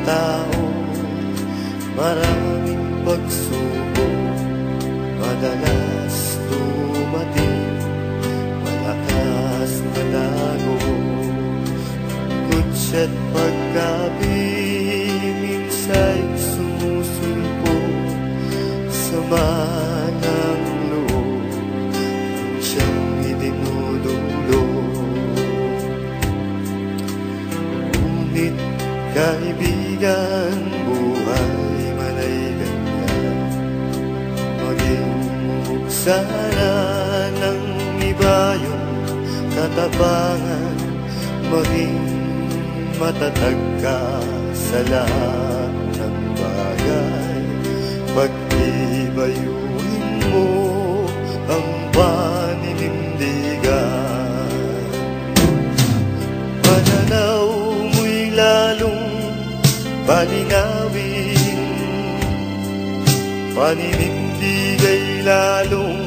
tao, maraming pagsubok, madalas dumating, malakas na dagok, kutsa't paggabi, minsa'y sumusulpok, sama ng loob, kung siyang idinudulog. Ngunit kaibigan, buhay man ay ganyan, maging sana ng iba yung tatapangan, maging matatag ka sa lahat ng bagay, pag-ibayuhin mo ang paninindigan. Pananaw mo'y lalong palinawin, paninindigay lalong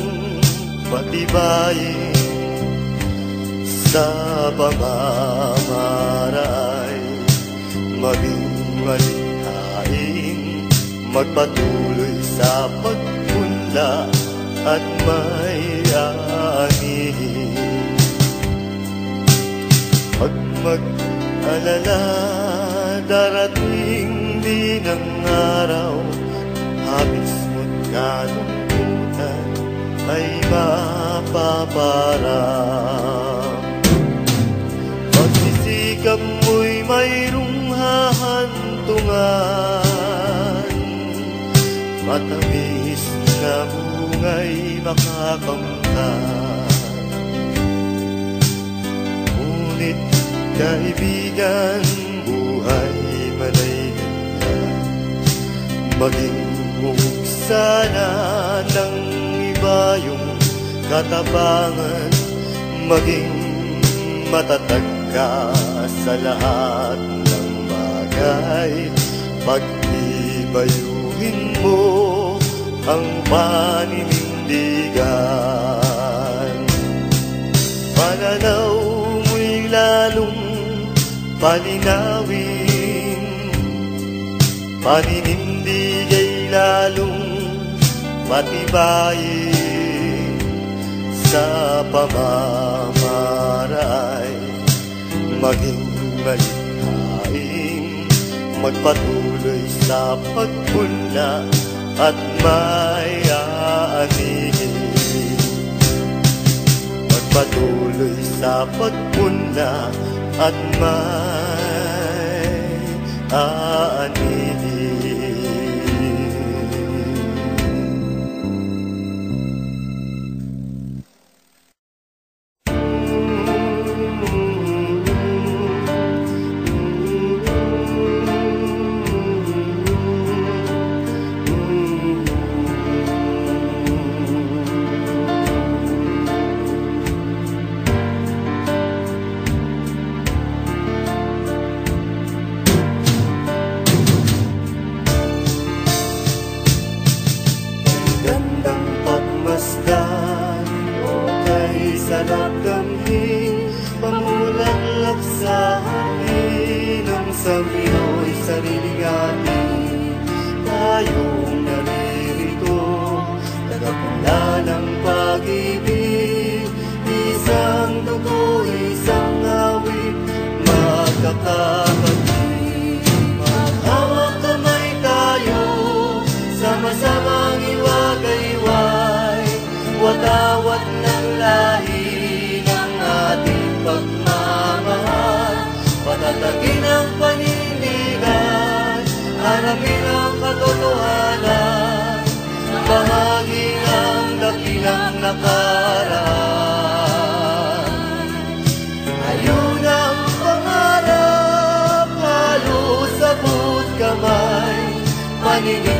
patibayin, sa pamamaray maging malikhain, magpatuloy sa pagpunla at may aanihin. Pag mag-alala, darating din ang araw, habis mo't kalungkutan ay mapaparang. Pagsisikap mo'y mayroong hahantungan, matamis na bunga'y makakamtan. Ngunit kaibigan, buhay manay ganyan, maging sana ng iba yung katapangan, maging matatag ka sa lahat ng bagay, pag-ibayuhin mo ang paninindigan. Pananaw mo'y lalong palinawin, paninindigay lalong patibayin, sa pamamaray maging malikhain, magpatuloy sa pagpunla at may aanihin. Magpatuloy sa pagpunla at may aanihin. sarap damhin, pamulaklak sa hangin. Ang samyo'y sariling atin, tayong naririto, tagapula ng pag-ibig. Isang dugo, isang awit, magkakapatid. Maghawak kamay tayo, sama-samang iwagayway, watawat ng lahi ng ating pagmamahal. Patatagin ang panindigan, harapin ang katotohanan, bahagi ng dakilang nakaraan. Ayun ang pangarap, halos sabot kamay, panindigan